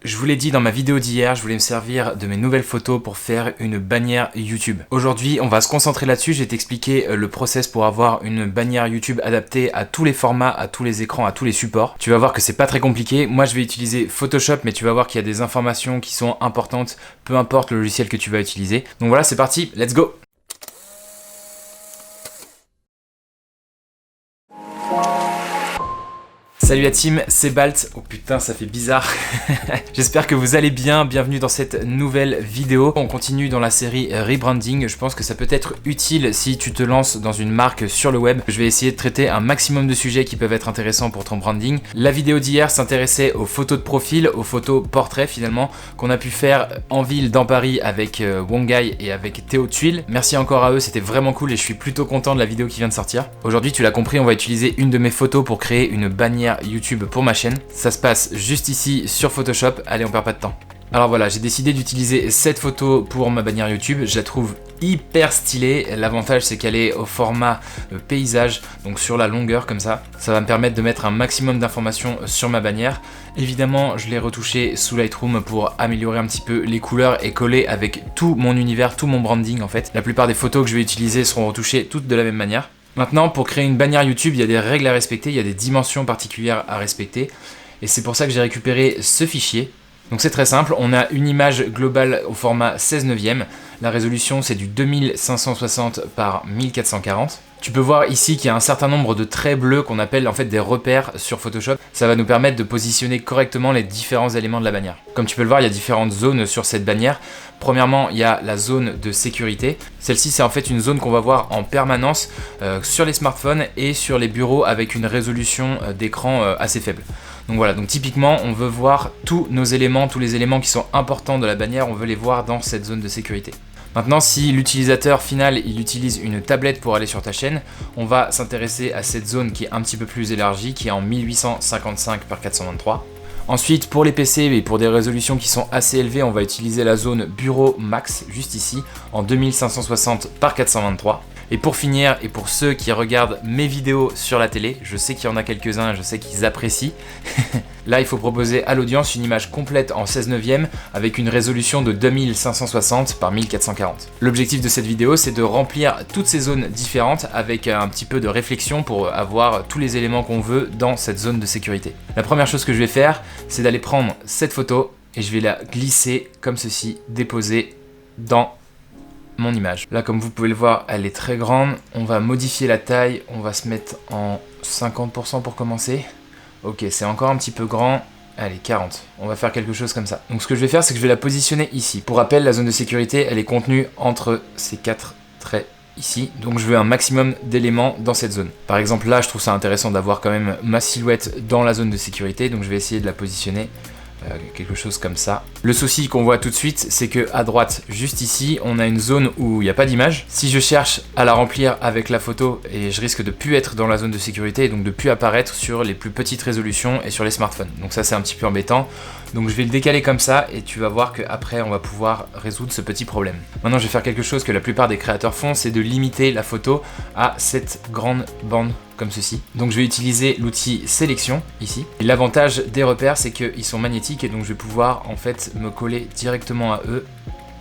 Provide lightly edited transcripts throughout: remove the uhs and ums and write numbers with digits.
Je vous l'ai dit dans ma vidéo d'hier, je voulais me servir de mes nouvelles photos pour faire une bannière YouTube. Aujourd'hui, on va se concentrer là-dessus, je vais t'expliquer le process pour avoir une bannière YouTube adaptée à tous les formats, à tous les écrans, à tous les supports. Tu vas voir que c'est pas très compliqué. Moi, je vais utiliser Photoshop, mais tu vas voir qu'il y a des informations qui sont importantes, peu importe le logiciel que tu vas utiliser. Donc voilà, c'est parti, let's go! Salut la team, c'est Balt. Oh putain, ça fait bizarre. J'espère que vous allez bien. Bienvenue dans cette nouvelle vidéo. On continue dans la série rebranding. Je pense que ça peut être utile si tu te lances dans une marque sur le web. Je vais essayer de traiter un maximum de sujets qui peuvent être intéressants pour ton branding. La vidéo d'hier s'intéressait aux photos de profil, aux photos portraits finalement, qu'on a pu faire en ville dans Paris avec Wongai et avec Théo Tuile. Merci encore à eux, c'était vraiment cool et je suis plutôt content de la vidéo qui vient de sortir. Aujourd'hui, tu l'as compris, on va utiliser une de mes photos pour créer une bannière YouTube pour ma chaîne. Ça se passe juste ici sur Photoshop. Allez, on perd pas de temps. Alors voilà, j'ai décidé d'utiliser cette photo pour ma bannière YouTube. Je la trouve hyper stylée. L'avantage, c'est qu'elle est au format paysage, donc sur la longueur comme ça. Ça va me permettre de mettre un maximum d'informations sur ma bannière. Évidemment, je l'ai retouchée sous Lightroom pour améliorer un petit peu les couleurs et coller avec tout mon univers, tout mon branding en fait. La plupart des photos que je vais utiliser seront retouchées toutes de la même manière. Maintenant, pour créer une bannière YouTube, il y a des règles à respecter, il y a des dimensions particulières à respecter. Et c'est pour ça que j'ai récupéré ce fichier. Donc c'est très simple, on a une image globale au format 16:9. La résolution c'est du 2560 par 1440. Tu peux voir ici qu'il y a un certain nombre de traits bleus qu'on appelle en fait des repères sur Photoshop. Ça va nous permettre de positionner correctement les différents éléments de la bannière. Comme tu peux le voir, il y a différentes zones sur cette bannière. Premièrement, il y a la zone de sécurité. Celle-ci, c'est en fait une zone qu'on va voir en permanence sur les smartphones et sur les bureaux avec une résolution d'écran assez faible. Donc voilà, donc typiquement, on veut voir tous nos éléments, tous les éléments qui sont importants de la bannière, on veut les voir dans cette zone de sécurité. Maintenant, si l'utilisateur final il utilise une tablette pour aller sur ta chaîne, on va s'intéresser à cette zone qui est un petit peu plus élargie, qui est en 1855 par 423. Ensuite, pour les PC et pour des résolutions qui sont assez élevées, on va utiliser la zone Bureau Max, juste ici, en 2560 par 423. Et pour finir, et pour ceux qui regardent mes vidéos sur la télé, je sais qu'il y en a quelques-uns, je sais qu'ils apprécient. Là, il faut proposer à l'audience une image complète en 16:9 avec une résolution de 2560 par 1440. L'objectif de cette vidéo, c'est de remplir toutes ces zones différentes avec un petit peu de réflexion pour avoir tous les éléments qu'on veut dans cette zone de sécurité. La première chose que je vais faire, c'est d'aller prendre cette photo et je vais la glisser comme ceci, déposer dans mon image. Là, comme vous pouvez le voir, elle est très grande. On va modifier la taille. On va se mettre en 50% pour commencer. Ok, c'est encore un petit peu grand. Allez, 40. On va faire quelque chose comme ça. Donc ce que je vais faire, c'est que je vais la positionner ici. Pour rappel, la zone de sécurité, elle est contenue entre ces 4 traits ici. Donc je veux un maximum d'éléments dans cette zone. Par exemple, là, je trouve ça intéressant d'avoir quand même ma silhouette dans la zone de sécurité. Donc je vais essayer de la positionner quelque chose comme ça. Le souci qu'on voit tout de suite, c'est que à droite, juste ici, on a une zone où il n'y a pas d'image. Si je cherche à la remplir avec la photo, et je risque de plus être dans la zone de sécurité et donc de plus apparaître sur les plus petites résolutions et sur les smartphones. Donc ça, c'est un petit peu embêtant. Donc je vais le décaler comme ça et tu vas voir qu'après, on va pouvoir résoudre ce petit problème. Maintenant, je vais faire quelque chose que la plupart des créateurs font, c'est de limiter la photo à cette grande bande comme ceci. Donc je vais utiliser l'outil sélection ici. L'avantage des repères, c'est qu'ils sont magnétiques et donc je vais pouvoir en fait me coller directement à eux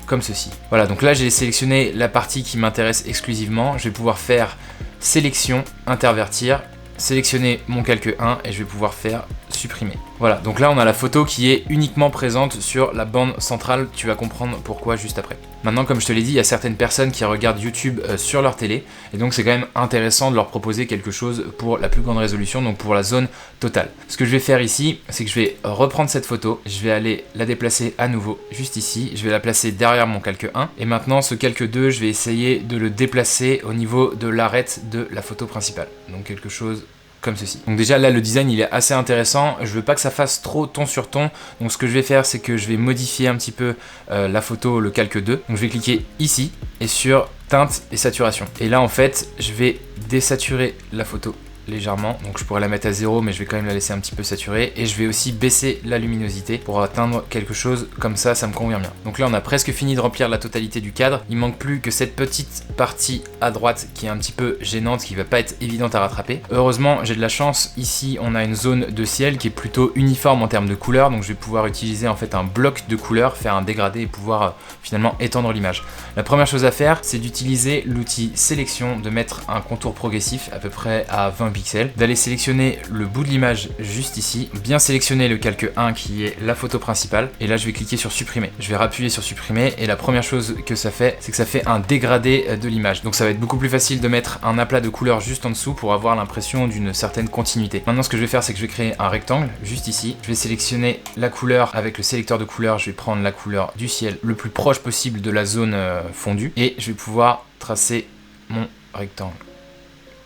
comme ceci. Voilà, donc là j'ai sélectionné la partie qui m'intéresse exclusivement. Je vais pouvoir faire sélection, intervertir, sélectionner mon calque 1 et je vais pouvoir faire supprimer. Voilà, donc là on a la photo qui est uniquement présente sur la bande centrale. Tu vas comprendre pourquoi juste après. Maintenant, comme je te l'ai dit, il y a certaines personnes qui regardent YouTube sur leur télé et donc c'est quand même intéressant de leur proposer quelque chose pour la plus grande résolution, donc pour la zone totale. Ce que je vais faire ici, c'est que je vais reprendre cette photo, je vais aller la déplacer à nouveau juste ici, je vais la placer derrière mon calque 1 et maintenant ce calque 2, je vais essayer de le déplacer au niveau de l'arête de la photo principale. Donc quelque chose comme ceci. Donc déjà là le design il est assez intéressant, je veux pas que ça fasse trop ton sur ton, donc ce que je vais faire c'est que je vais modifier un petit peu la photo, le calque 2, donc je vais cliquer ici et sur teinte et saturation. Et là en fait je vais désaturer la photo légèrement, donc je pourrais la mettre à 0 mais je vais quand même la laisser un petit peu saturée, et je vais aussi baisser la luminosité pour atteindre quelque chose comme ça me convient bien. Donc là on a presque fini de remplir la totalité du cadre, il manque plus que cette petite partie à droite qui est un petit peu gênante, qui va pas être évidente à rattraper. Heureusement j'ai de la chance, ici on a une zone de ciel qui est plutôt uniforme en termes de couleurs, donc je vais pouvoir utiliser en fait un bloc de couleurs, faire un dégradé et pouvoir finalement étendre l'image. La première chose à faire, c'est d'utiliser l'outil sélection, de mettre un contour progressif à peu près à 20 pixels, d'aller sélectionner le bout de l'image juste ici, bien sélectionner le calque 1 qui est la photo principale, et là je vais cliquer sur supprimer. Je vais appuyer sur supprimer, et la première chose que ça fait, c'est que ça fait un dégradé de l'image. Donc ça va être beaucoup plus facile de mettre un aplat de couleurs juste en dessous pour avoir l'impression d'une certaine continuité. Maintenant ce que je vais faire, c'est que je vais créer un rectangle juste ici. Je vais sélectionner la couleur avec le sélecteur de couleurs, je vais prendre la couleur du ciel le plus proche possible de la zone fondue, et je vais pouvoir tracer mon rectangle.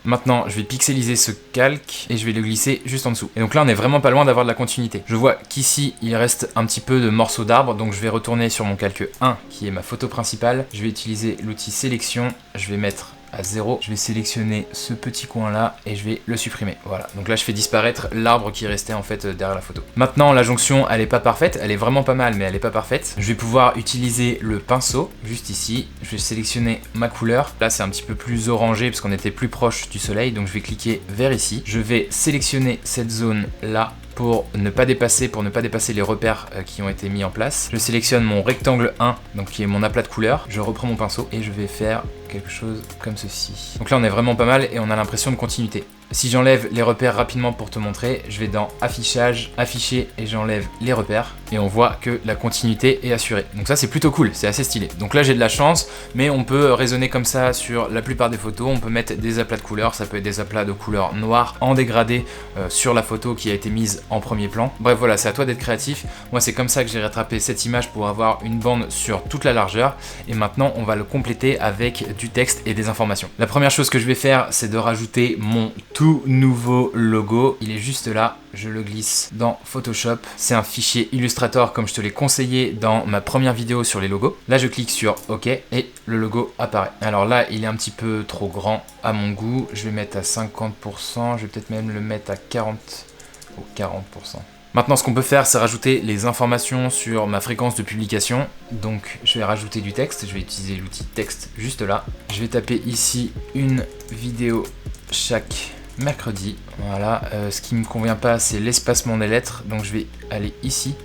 Maintenant, je vais pixeliser ce calque et je vais le glisser juste en dessous. Et donc là, on est vraiment pas loin d'avoir de la continuité. Je vois qu'ici, il reste un petit peu de morceaux d'arbre, donc je vais retourner sur mon calque 1, qui est ma photo principale. Je vais utiliser l'outil sélection, je vais mettre à 0, je vais sélectionner ce petit coin là et je vais le supprimer. Voilà, donc là je fais disparaître l'arbre qui restait en fait derrière la photo. Maintenant la jonction elle est pas parfaite, elle est vraiment pas mal mais elle est pas parfaite. Je vais pouvoir utiliser le pinceau juste ici, je vais sélectionner ma couleur. Là c'est un petit peu plus orangé parce qu'on était plus proche du soleil, donc je vais cliquer vers ici. Je vais sélectionner cette zone là pour ne pas dépasser les repères qui ont été mis en place. Je sélectionne mon rectangle 1, donc qui est mon aplat de couleurs. Je reprends mon pinceau et je vais faire quelque chose comme ceci. Donc là on est vraiment pas mal et on a l'impression de continuité. Si j'enlève les repères rapidement pour te montrer, je vais dans affichage, afficher et j'enlève les repères et on voit que la continuité est assurée. Donc ça c'est plutôt cool, c'est assez stylé. Donc là j'ai de la chance, mais on peut raisonner comme ça sur la plupart des photos. On peut mettre des aplats de couleurs, ça peut être des aplats de couleurs noires en dégradé sur la photo qui a été mise en premier plan. Bref voilà, c'est à toi d'être créatif. Moi c'est comme ça que j'ai rattrapé cette image pour avoir une bande sur toute la largeur, et maintenant on va le compléter avec du texte et des informations. La première chose que je vais faire, c'est de rajouter mon tout nouveau logo. Il est juste là, je le glisse dans Photoshop. C'est un fichier Illustrator comme je te l'ai conseillé dans ma première vidéo sur les logos. Là je clique sur OK et le logo apparaît. Alors là il est un petit peu trop grand à mon goût, je vais mettre à 50%, je vais peut-être même le mettre à 40 ou 40%. Maintenant ce qu'on peut faire, c'est rajouter les informations sur ma fréquence de publication. Donc je vais rajouter du texte, je vais utiliser l'outil texte juste là. Je vais taper ici une vidéo chaque mercredi. Voilà, ce qui me convient pas c'est l'espacement des lettres, donc je vais aller ici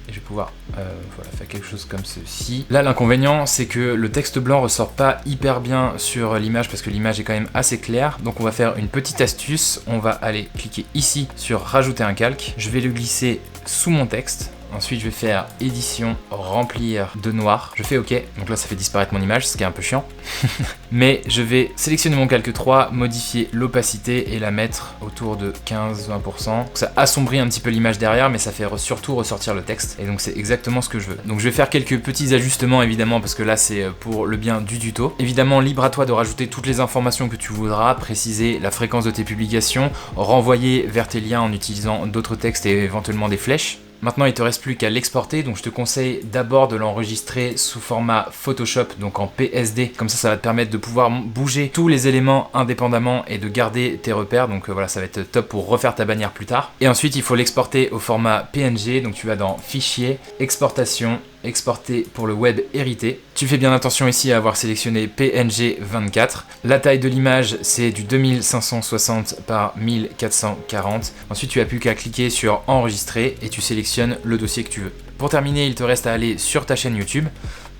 et je vais pouvoir voilà, faire quelque chose comme ceci. Là l'inconvénient c'est que le texte blanc ressort pas hyper bien sur l'image parce que l'image est quand même assez claire, donc on va faire une petite astuce. On va aller cliquer ici sur rajouter un calque, je vais le glisser sous mon texte. Ensuite je vais faire édition, remplir de noir, je fais OK, donc là ça fait disparaître mon image, ce qui est un peu chiant. Mais je vais sélectionner mon calque 3, modifier l'opacité et la mettre autour de 15-20%. Ça assombrit un petit peu l'image derrière, mais ça fait surtout ressortir le texte, et donc c'est exactement ce que je veux. Donc je vais faire quelques petits ajustements évidemment, parce que là c'est pour le bien du tuto. Évidemment libre à toi de rajouter toutes les informations que tu voudras, préciser la fréquence de tes publications, renvoyer vers tes liens en utilisant d'autres textes et éventuellement des flèches. Maintenant il te reste plus qu'à l'exporter, donc je te conseille d'abord de l'enregistrer sous format Photoshop, donc en PSD, comme ça va te permettre de pouvoir bouger tous les éléments indépendamment et de garder tes repères, donc voilà, ça va être top pour refaire ta bannière plus tard. Et ensuite il faut l'exporter au format PNG, donc tu vas dans Fichier, Exportation, exporter pour le web hérité. Tu fais bien attention ici à avoir sélectionné PNG 24. La taille de l'image c'est du 2560 par 1440. Ensuite tu n'as plus qu'à cliquer sur enregistrer et tu sélectionnes le dossier que tu veux. Pour terminer, il te reste à aller sur ta chaîne YouTube.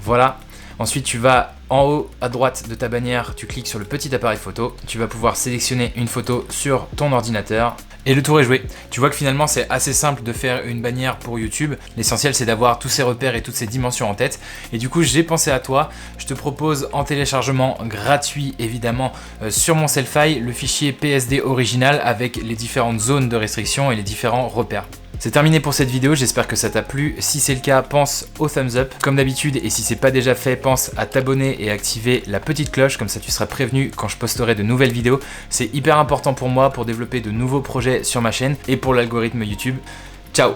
Voilà. Ensuite tu vas en haut à droite de ta bannière, tu cliques sur le petit appareil photo. Tu vas pouvoir sélectionner une photo sur ton ordinateur. Et le tour est joué. Tu vois que finalement c'est assez simple de faire une bannière pour YouTube. L'essentiel c'est d'avoir tous ces repères et toutes ces dimensions en tête. Et du coup j'ai pensé à toi. Je te propose en téléchargement gratuit évidemment sur mon Sellfy le fichier PSD original avec les différentes zones de restriction et les différents repères. C'est terminé pour cette vidéo, j'espère que ça t'a plu. Si c'est le cas, pense au thumbs up comme d'habitude, et si c'est pas déjà fait, pense à t'abonner et activer la petite cloche, comme ça tu seras prévenu quand je posterai de nouvelles vidéos. C'est hyper important pour moi pour développer de nouveaux projets sur ma chaîne et pour l'algorithme YouTube. Ciao!